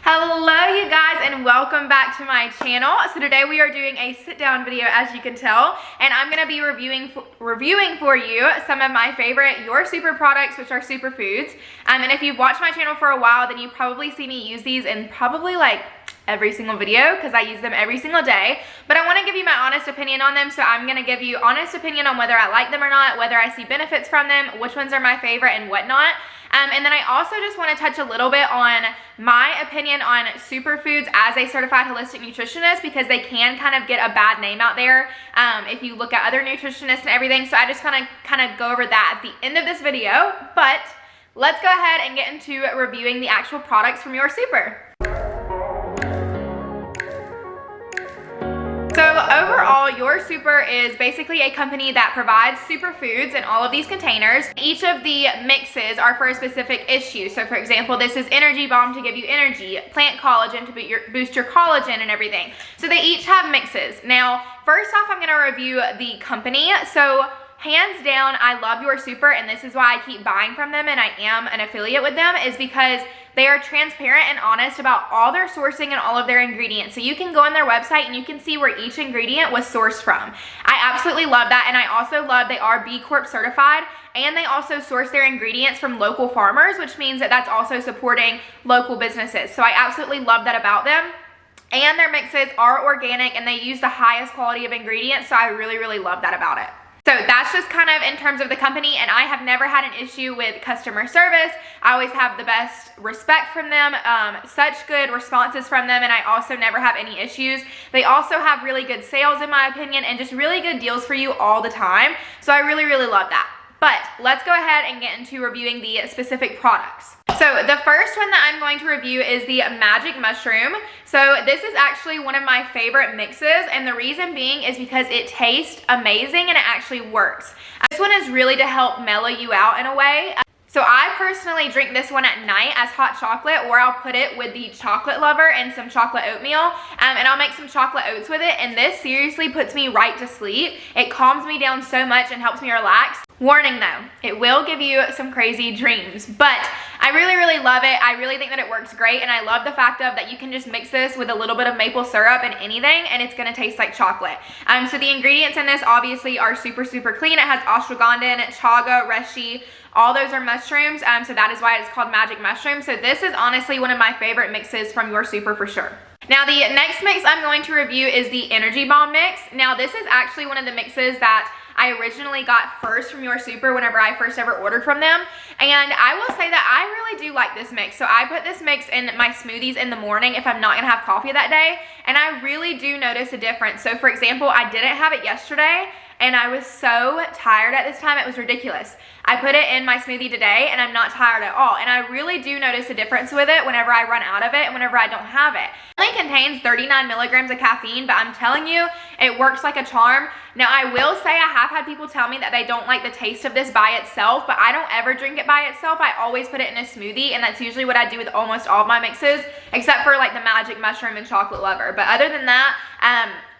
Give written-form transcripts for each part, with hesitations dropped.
Hello you guys, and welcome back to my channel. So today we are doing a sit down video, as you can tell, and I'm going to be reviewing for you some of my favorite YourSuper products, which are superfoods. And if you've watched my channel for a while, then you probably see me use these in probably like every single video because I use them every single day. But I want to give you my honest opinion on them, so I'm going to give you honest opinion on whether I like them or not, whether I see benefits from them, which ones are my favorite and whatnot. And then I also just want to touch a little bit on my opinion on superfoods as a certified holistic nutritionist, because they can kind of get a bad name out there if you look at other nutritionists and everything. So I just kind of go over that at the end of this video. But let's go ahead and get into reviewing the actual products from YourSuper. So overall, YourSuper is basically a company that provides superfoods in all of these containers. Each of the mixes are for a specific issue. So for example, this is Energy Bomb to give you energy, Plant Collagen to boost your collagen and everything. So they each have mixes. Now, first off, I'm gonna review the company. So hands down, I love YourSuper, and this is why I keep buying from them and I am an affiliate with them, is because they are transparent and honest about all their sourcing and all of their ingredients. So you can go on their website and you can see where each ingredient was sourced from. I absolutely love that, and I also love they are B Corp certified, and they also source their ingredients from local farmers, which means that that's also supporting local businesses. So I absolutely love that about them. And their mixes are organic and they use the highest quality of ingredients, so I really love that about it. So that's just kind of in terms of the company, and I have never had an issue with customer service. I always have the best respect from them, such good responses from them, and I also never have any issues. They also have really good sales in my opinion, and just really good deals for you all the time. So I really love that. But let's go ahead and get into reviewing the specific products. So the first one that I'm going to review is the Magic Mushroom. So this is actually one of my favorite mixes, and the reason being is because it tastes amazing and it actually works. This one is really to help mellow you out in a way. So I personally drink this one at night as hot chocolate, or I'll put it with the chocolate lover and some chocolate oatmeal, and I'll make some chocolate oats with it, and this seriously puts me right to sleep. It calms me down so much and helps me relax. Warning though, it will give you some crazy dreams, but I really love it. I really think that it works great, and I love the fact of that you can just mix this with a little bit of maple syrup and anything, and it's gonna taste like chocolate. So the ingredients in this obviously are super clean. It has ashwagandha, chaga, reishi. All those are mushrooms, so that is why it's called Magic Mushroom. So this is honestly one of my favorite mixes from YourSuper for sure. Now the next mix I'm going to review is the Energy Bomb mix. Now this is actually one of the mixes that I originally got first from YourSuper whenever I first ever ordered from them. And I will say that I really do like this mix. So I put this mix in my smoothies in the morning if I'm not gonna have coffee that day, and I really do notice a difference. So for example, I didn't have it yesterday, and I was so tired at this time, it was ridiculous. I put it in my smoothie today and I'm not tired at all, and I really do notice a difference with it whenever I run out of it and whenever I don't have it. It only contains 39 milligrams of caffeine, but I'm telling you, it works like a charm. Now I will say I have had people tell me that they don't like the taste of this by itself, but I don't ever drink it by itself. I always put it in a smoothie, and that's usually what I do with almost all of my mixes, except for like the Magic Mushroom and Chocolate Lover. But other than that,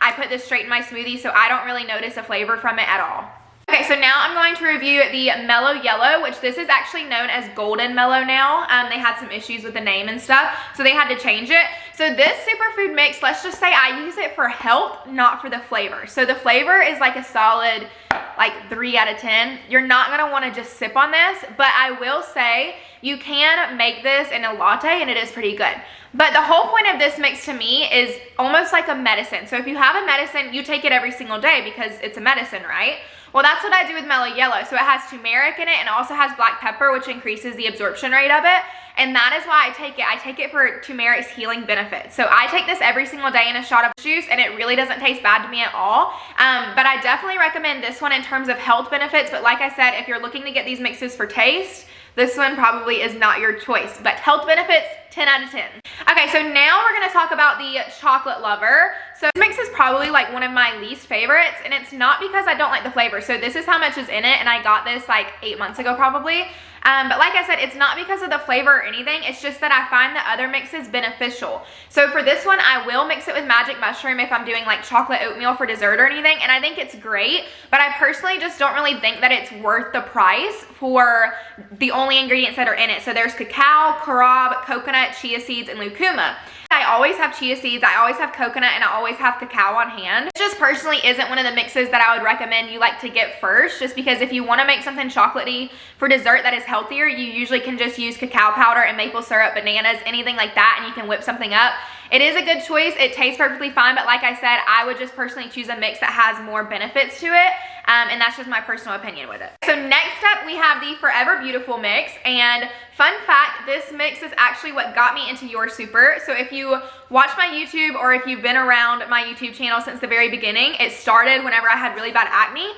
I put this straight in my smoothie, so I don't really notice a flavor from it at all. Okay, so now I'm going to review the Mellow Yellow, which this is actually known as Golden Mellow now. They had some issues with the name and stuff, so they had to change it. So this superfood mix, let's just say I use it for health, not for the flavor. So the flavor is like a solid like 3 out of 10. You're not gonna wanna just sip on this, but I will say you can make this in a latte and it is pretty good. But the whole point of this mix to me is almost like a medicine. So if you have a medicine, you take it every single day because it's a medicine, right? Well, that's what I do with Mellow Yellow. So it has turmeric in it and also has black pepper, which increases the absorption rate of it. And that is why I take it. I take it for turmeric's healing benefits. So I take this every single day in a shot of juice, and it really doesn't taste bad to me at all. But I definitely recommend this one in terms of health benefits. But like I said, if you're looking to get these mixes for taste, this one probably is not your choice. But health benefits, 10 out of 10. Okay, so now we're gonna talk about the Chocolate Lover. So So this mix is probably like one of my least favorites, and it's not because I don't like the flavor. So this is how much is in it, and I got this like 8 months ago probably. But like I said, it's not because of the flavor or anything. It's just that I find the other mixes beneficial. So for this one, I will mix it with magic mushroom if I'm doing like chocolate oatmeal for dessert or anything, and I think it's great, but I personally just don't really think that it's worth the price for the only ingredients that are in it. So there's cacao, carob, coconut, chia seeds, and lucuma. I always have chia seeds, I always have coconut, and I always have cacao on hand. It just personally isn't one of the mixes that I would recommend you like to get first, just because if you want to make something chocolatey for dessert that is healthier, you usually can just use cacao powder and maple syrup, bananas, anything like that, and you can whip something up. It is a good choice. It tastes perfectly fine, but like I said, I would just personally choose a mix that has more benefits to it, and that's just my personal opinion with it. So next up, we have the Forever Beautiful mix, and fun fact, this mix is actually what got me into YourSuper. So if you watch my YouTube, or if you've been around my YouTube channel since the very beginning, it started whenever I had really bad acne.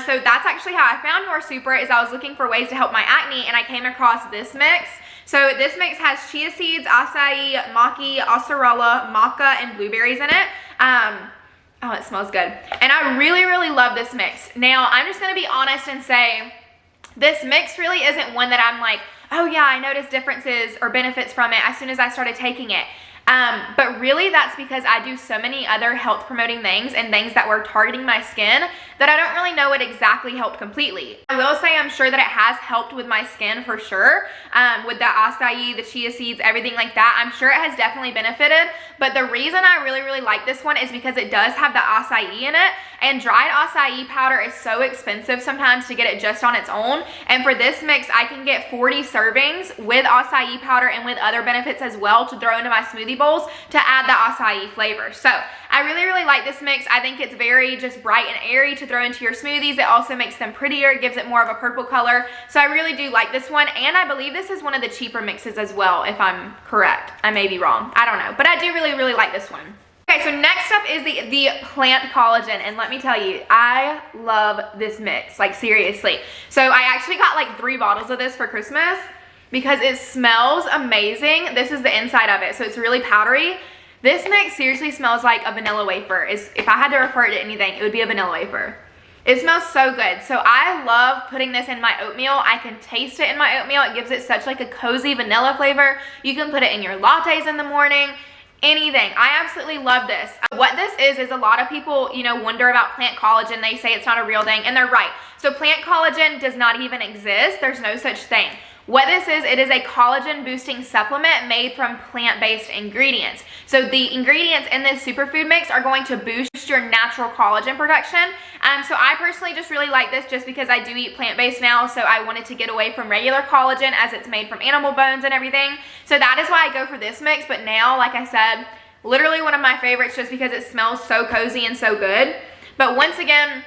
So that's actually how I found YourSuper, is I was looking for ways to help my acne, and I came across this mix. So this mix has chia seeds, acai, maki, acerola, maca, and blueberries in it. Oh, it smells good. And I really, really love this mix. Now, I'm just gonna be honest and say, this mix really isn't one that I'm like, oh yeah, I noticed differences or benefits from it as soon as I started taking it. But really that's because I do so many other health promoting things and things that were targeting my skin that I don't really know it exactly helped completely. I will say I'm sure that it has helped with my skin for sure, with the acai, the chia seeds, everything like that. I'm sure it has definitely benefited, but the reason I really, really like this one is because it does have the acai in it, and dried acai powder is so expensive sometimes to get it just on its own. And for this mix, I can get 40 servings with acai powder and with other benefits as well to throw into my smoothie bowls to add the acai flavor. So I really, really like this mix. I think it's very just bright and airy to throw into your smoothies. It also makes them prettier. It gives it more of a purple color. So I really do like this one, and I believe this is one of the cheaper mixes as well, if I'm correct. I may be wrong. I don't know, but I do really, really like this one. Okay, so next up is the plant collagen, and let me tell you, I love this mix, like seriously. So I actually got like 3 bottles of this for Christmas because it smells amazing. This is the inside of it, so it's really powdery. This mix seriously smells like a vanilla wafer. If I had to refer it to anything, it would be a vanilla wafer. It smells so good. So I love putting this in my oatmeal. I can taste it in my oatmeal. It gives it such like a cozy vanilla flavor. You can put it in your lattes in the morning. Anything. I absolutely love this. What this is a lot of people, you know, wonder about plant collagen. They say it's not a real thing, and they're right. So plant collagen does not even exist. There's no such thing. What this is, it is a collagen boosting supplement made from plant-based ingredients. So the ingredients in this superfood mix are going to boost your natural collagen production. So I personally just really like this just because I do eat plant-based now, so I wanted to get away from regular collagen as it's made from animal bones and everything. So that is why I go for this mix, but now, like I said, literally one of my favorites just because it smells so cozy and so good. But once again,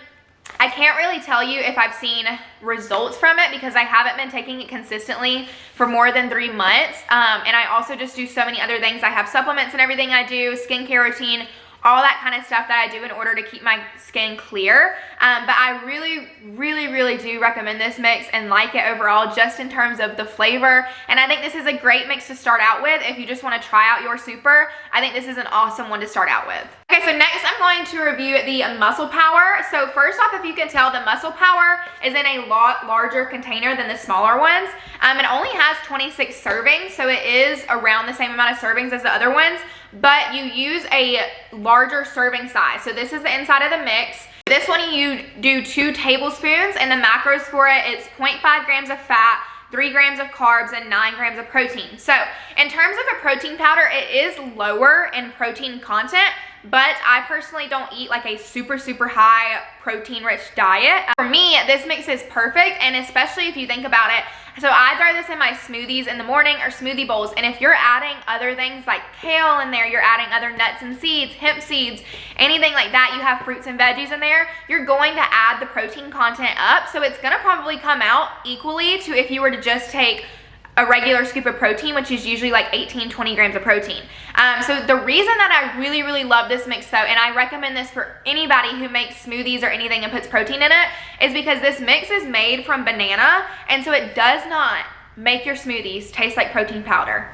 I can't really tell you if I've seen results from it because I haven't been taking it consistently for more than 3 months. And I also just do so many other things. I have supplements and everything I do, skincare routine, all that kind of stuff that I do in order to keep my skin clear. But I really, really, really do recommend this mix and like it overall just in terms of the flavor. And I think this is a great mix to start out with. If you just want to try out YourSuper, I think this is an awesome one to start out with. Okay, so next I'm going to review the Muscle Power. So first off, if you can tell, the Muscle Power is in a lot larger container than the smaller ones. It only has 26 servings, so it is around the same amount of servings as the other ones, but you use a larger serving size. So this is the inside of the mix. This one you do 2 tablespoons, and the macros for it, it's 0.5 grams of fat, 3 grams of carbs, and 9 grams of protein. So in terms of a protein powder, it is lower in protein content, but I personally don't eat like a super, super high protein rich diet. For me, this mix is perfect, and especially if you think about it, so I throw this in my smoothies in the morning or smoothie bowls, and if you're adding other things like kale in there, you're adding other nuts and seeds, hemp seeds, anything like that, you have fruits and veggies in there, you're going to add the protein content up, so it's gonna probably come out equally to if you were to just take a regular scoop of protein, which is usually like 18-20 grams of protein. So the reason that I really, really love this mix though, and I recommend this for anybody who makes smoothies or anything and puts protein in it, is because this mix is made from banana, and so it does not make your smoothies taste like protein powder.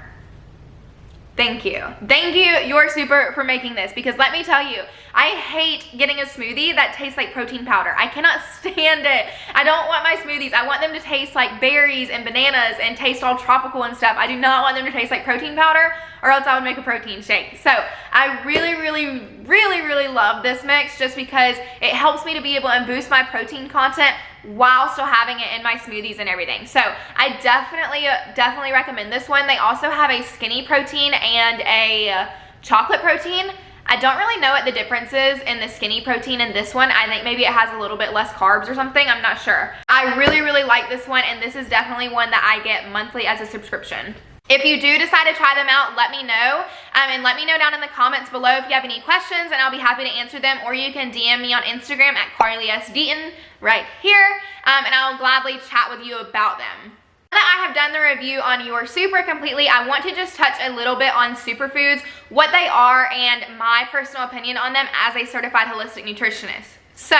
Thank you. Thank you, YourSuper, for making this, because let me tell you, I hate getting a smoothie that tastes like protein powder. I cannot stand it. I don't want my smoothies. I want them to taste like berries and bananas and taste all tropical and stuff. I do not want them to taste like protein powder, or else I would make a protein shake. So I really love this mix, just because it helps me to be able to boost my protein content while still having it in my smoothies and everything. So I definitely recommend this one. They also have a skinny protein and a chocolate protein. I don't really know what the difference is in the skinny protein and this one. I think maybe it has a little bit less carbs or something. I'm not sure. I really like this one, and this is definitely one that I get monthly as a subscription. If you do decide to try them out, let me know. And let me know down in the comments below if you have any questions, and I'll be happy to answer them. Or you can DM me on Instagram at Carly S. Deaton right here, and I'll gladly chat with you about them. Now that I have done the review on YourSuper completely, I want to just touch a little bit on superfoods, what they are, and my personal opinion on them as a certified holistic nutritionist. So,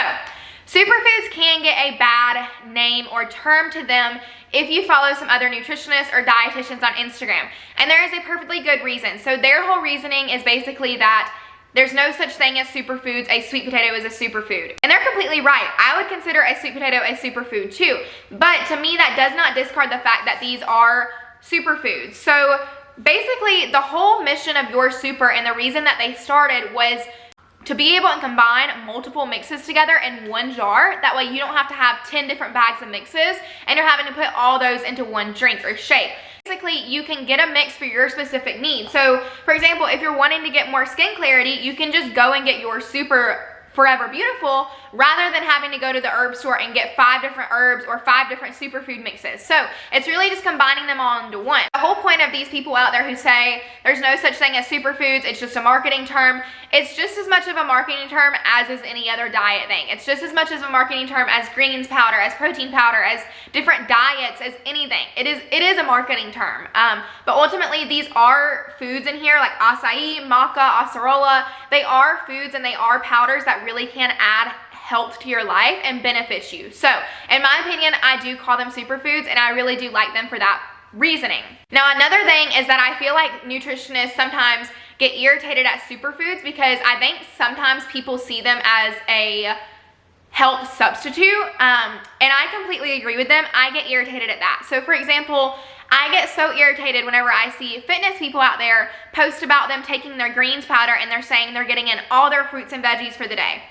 superfoods can get a bad name or term to them if you follow some other nutritionists or dietitians on Instagram. And there is a perfectly good reason. So their whole reasoning is basically that there's no such thing as superfoods. A sweet potato is a superfood. And they're completely right. I would consider a sweet potato a superfood too. But to me, that does not discard the fact that these are superfoods. So basically, the whole mission of YourSuper and the reason that they started was to be able to combine multiple mixes together in one jar. That way you don't have to have 10 different bags of mixes and you're having to put all those into one drink or shake. Basically, you can get a mix for your specific needs. So, for example, if you're wanting to get more skin clarity, you can just go and get YourSuper Forever Beautiful rather than having to go to the herb store and get 5 different herbs or 5 different superfood mixes. So it's really just combining them all into one. The whole point of these people out there who say there's no such thing as superfoods, it's just a marketing term, it's just as much of a marketing term as is any other diet thing. It's just as much as a marketing term as greens powder, as protein powder, as different diets, as anything. It is a marketing term. But ultimately, these are foods in here like acai, maca, acerola. They are foods and they are powders that really can add health to your life and benefit you. So in my opinion, I do call them superfoods, and I really do like them for that reasoning. Now, another thing is that I feel like nutritionists sometimes get irritated at superfoods because I think sometimes people see them as a health substitute, and I completely agree with them. I get irritated at that. So for example, I get so irritated whenever I see fitness people out there post about them taking their greens powder and they're saying they're getting in all their fruits and veggies for the day.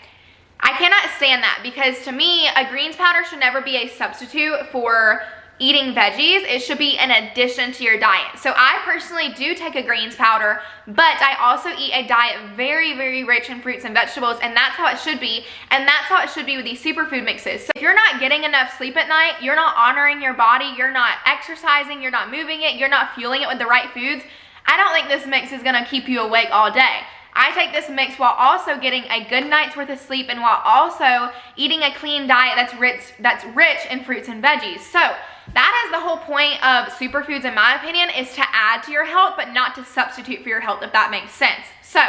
I cannot stand that, because to me, a greens powder should never be a substitute for eating veggies. It should be an addition to your diet. So I personally do take a greens powder, but I also eat a diet very rich in fruits and vegetables, and that's how it should be, and that's how it should be with these superfood mixes. So if you're not getting enough sleep at night, you're not honoring your body, you're not exercising, you're not moving it, you're not fueling it with the right foods, I don't think this mix is gonna keep you awake all day. I take this mix while also getting a good night's worth of sleep and while also eating a clean diet that's rich in fruits and veggies. So that is the whole point of superfoods, in my opinion, is to add to your health, but not to substitute for your health, if that makes sense. So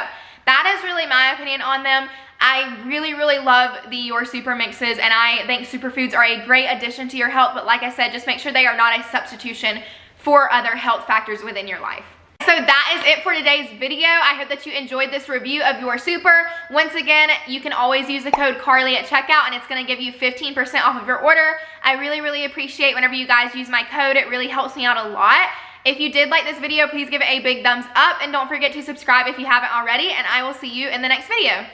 that is really my opinion on them. I really love the YourSuper mixes, and I think superfoods are a great addition to your health, but like I said, just make sure they are not a substitution for other health factors within your life. So that is it for today's video. I hope that you enjoyed this review of YourSuper. Once again, you can always use the code Carly at checkout, and it's going to give you 15% off of your order. I really appreciate whenever you guys use my code. It really helps me out a lot. If you did like this video, please give it a big thumbs up, and don't forget to subscribe if you haven't already, and I will see you in the next video.